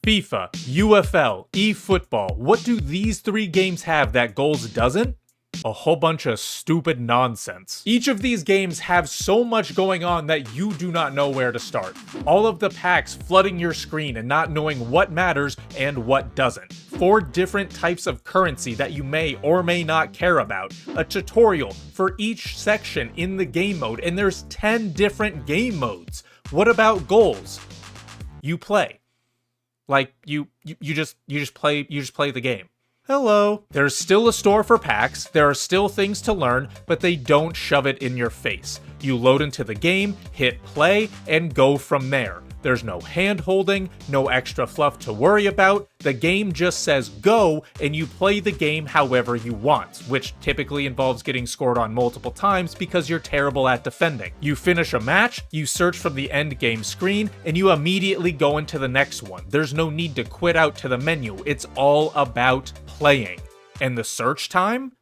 FIFA, UFL, eFootball. What do these three games have that Goals doesn't? A whole bunch of stupid nonsense. Each of these games have so much going on that you do not know where to start. All of the packs flooding your screen and not knowing what matters and what doesn't. 4 different types of currency that you may or may not care about. A tutorial for each section in the game mode, and there's 10 different game modes. What about Goals? You play. Like you just play the game. Hello. There's still a store for packs, there are still things to learn, but they don't shove it in your face. You load into the game, hit play, and go from there. There's no hand-holding, no extra fluff to worry about. The game just says go, and you play the game however you want, which typically involves getting scored on multiple times because you're terrible at defending. You finish a match, you search from the end game screen, and you immediately go into the next one. There's no need to quit out to the menu. It's all about playing. And the search time?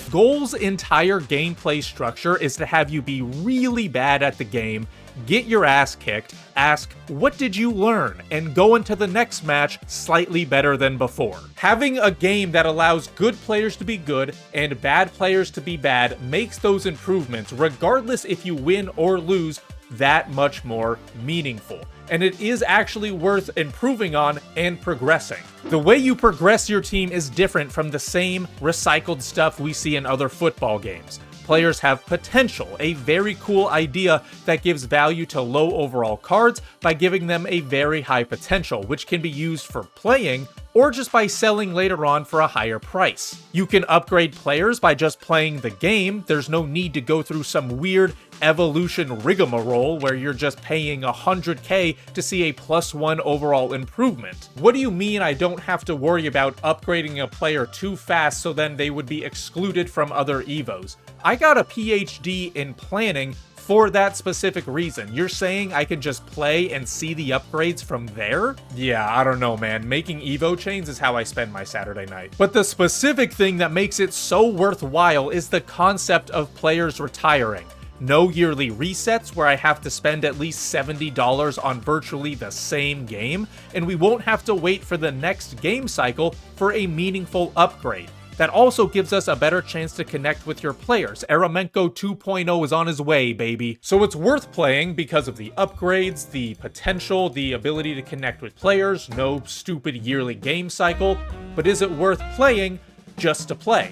Goals' entire gameplay structure is to have you be really bad at the game, get your ass kicked, ask, what did you learn, and go into the next match slightly better than before. Having a game that allows good players to be good and bad players to be bad makes those improvements, regardless if you win or lose, that much more meaningful. And it is actually worth improving on and progressing. The way you progress your team is different from the same recycled stuff we see in other football games. Players have potential, a very cool idea that gives value to low overall cards by giving them a very high potential, which can be used for playing or just by selling later on for a higher price. You can upgrade players by just playing the game. There's no need to go through some weird evolution rigmarole where you're just paying 100k to see a +1 overall improvement. What do you mean I don't have to worry about upgrading a player too fast so then they would be excluded from other EVOs? I got a PhD in planning for that specific reason. You're saying I can just play and see the upgrades from there? Yeah, I don't know, man. Making Evo chains is how I spend my Saturday night. But the specific thing that makes it so worthwhile is the concept of players retiring. No yearly resets where I have to spend at least $70 on virtually the same game, and we won't have to wait for the next game cycle for a meaningful upgrade. That also gives us a better chance to connect with your players. Eramenko 2.0 is on his way, baby. So it's worth playing because of the upgrades, the potential, the ability to connect with players, no stupid yearly game cycle. But is it worth playing just to play?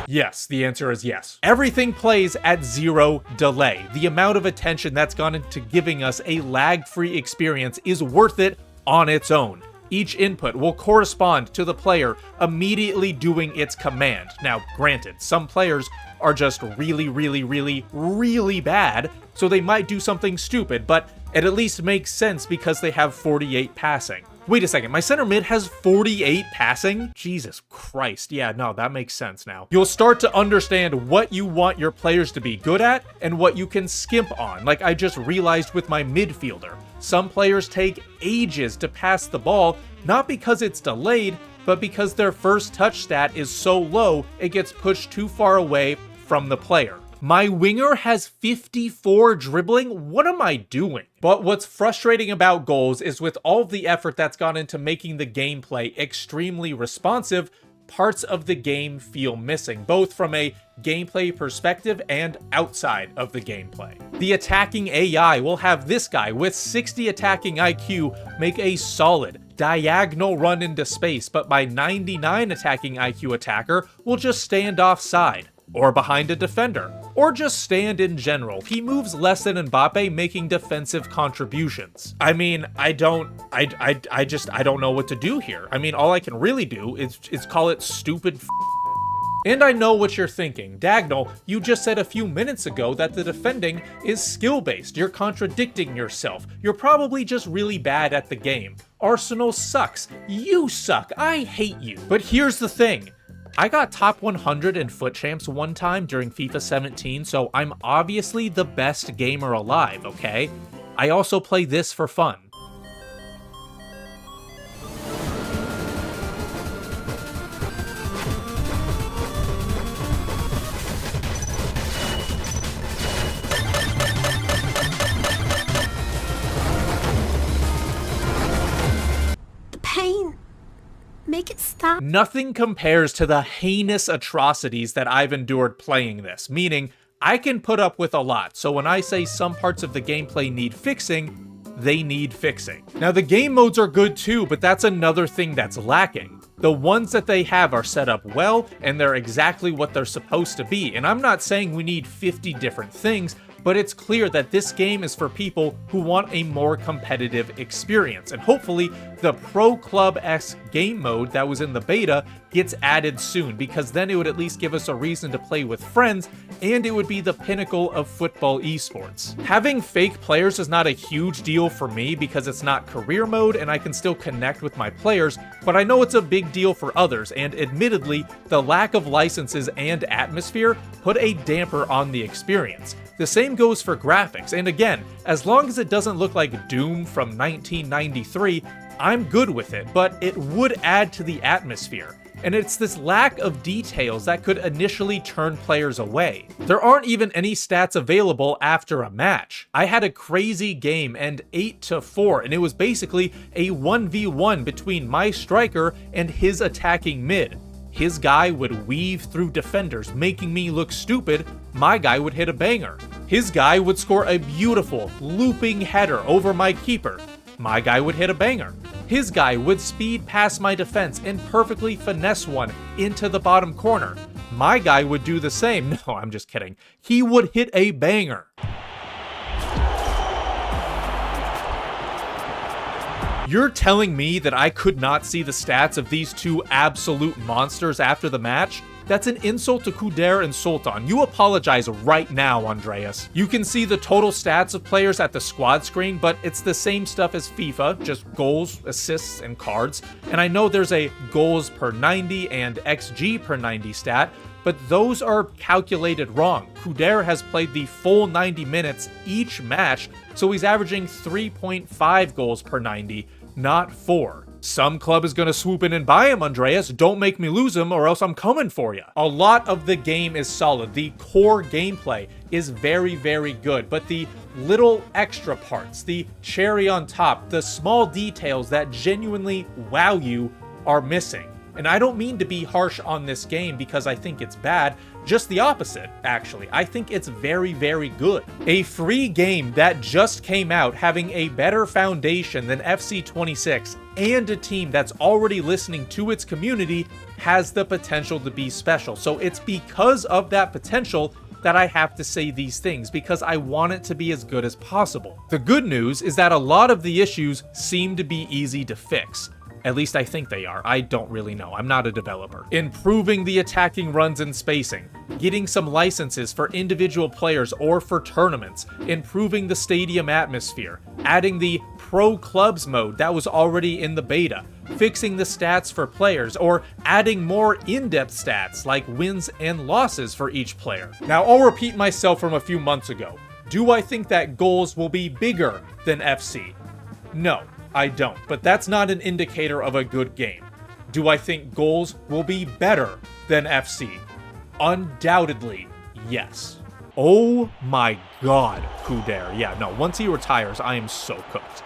Yes, the answer is yes. Everything plays at 0 delay. The amount of attention that's gone into giving us a lag-free experience is worth it on its own. Each input will correspond to the player immediately doing its command. Now, granted, some players are just really bad, so they might do something stupid, but it at least makes sense because they have 48 passing. Wait a second, my center mid has 48 passing? Jesus Christ, yeah, no, that makes sense now. You'll start to understand what you want your players to be good at and what you can skimp on, like I just realized with my midfielder. Some players take ages to pass the ball, not because it's delayed, but because their first touch stat is so low, it gets pushed too far away from the player. My winger has 54 dribbling? What am I doing? But what's frustrating about Goals is with all of the effort that's gone into making the gameplay extremely responsive, parts of the game feel missing, both from a gameplay perspective and outside of the gameplay. The attacking AI will have this guy with 60 attacking IQ make a solid diagonal run into space, but my 99 attacking IQ attacker will just stand offside, or behind a defender, or just stand in general. He moves less than Mbappe, making defensive contributions. I mean, I don't know what to do here. I mean, all I can really do is call it stupid And I know what you're thinking. Dagnal, you just said a few minutes ago that the defending is skill-based. You're contradicting yourself. You're probably just really bad at the game. Arsenal sucks. You suck. I hate you. But here's the thing. I got top 100 in foot champs one time during FIFA 17, so I'm obviously the best gamer alive, okay? I also play this for fun. Make it stop. Nothing compares to the heinous atrocities that I've endured playing this, meaning I can put up with a lot, so when I say some parts of the gameplay need fixing, they need fixing. Now the game modes are good too, but that's another thing that's lacking. The ones that they have are set up well, and they're exactly what they're supposed to be, and I'm not saying we need 50 different things, but it's clear that this game is for people who want a more competitive experience, and hopefully the Pro Club-esque game mode that was in the beta gets added soon, because then it would at least give us a reason to play with friends, and it would be the pinnacle of football esports. Having fake players is not a huge deal for me because it's not career mode and I can still connect with my players, but I know it's a big deal for others, and admittedly, the lack of licenses and atmosphere put a damper on the experience. The same goes for graphics, and again, as long as it doesn't look like Doom from 1993, I'm good with it, but it would add to the atmosphere. And it's this lack of details that could initially turn players away. There aren't even any stats available after a match. I had a crazy game end 8-4, and it was basically a 1v1 between my striker and his attacking mid. His guy would weave through defenders, making me look stupid. My guy would hit a banger. His guy would score a beautiful, looping header over my keeper. My guy would hit a banger. His guy would speed past my defense and perfectly finesse one into the bottom corner. My guy would do the same. No, I'm just kidding. He would hit a banger. You're telling me that I could not see the stats of these two absolute monsters after the match? That's an insult to Kuder and Sultan. You apologize right now, Andreas. You can see the total stats of players at the squad screen, but it's the same stuff as FIFA, just goals, assists, and cards. And I know there's a goals per 90 and XG per 90 stat, but those are calculated wrong. Kuder has played the full 90 minutes each match, so he's averaging 3.5 goals per 90, not 4. Some club is gonna swoop in and buy him, Andreas. Don't make me lose him or else I'm coming for you. A lot of the game is solid. The core gameplay is very, very good, but the little extra parts, the cherry on top, the small details that genuinely wow you are missing. And I don't mean to be harsh on this game because I think it's bad, just the opposite, actually. I think it's very, very good. A free game that just came out having a better foundation than FC 26 and a team that's already listening to its community has the potential to be special. So it's because of that potential that I have to say these things, because I want it to be as good as possible. The good news is that a lot of the issues seem to be easy to fix. At least I think they are. I don't really know. I'm not a developer. Improving the attacking runs and spacing, getting some licenses for individual players or for tournaments, improving the stadium atmosphere, adding the Pro Clubs mode that was already in the beta, fixing the stats for players, or adding more in-depth stats like wins and losses for each player. Now, I'll repeat myself from a few months ago. Do I think that goals will be bigger than FC? No. I don't, but that's not an indicator of a good game. Do I think goals will be better than FC? Undoubtedly, yes. Oh my god, Kuder. Yeah, no, once he retires, I am so cooked.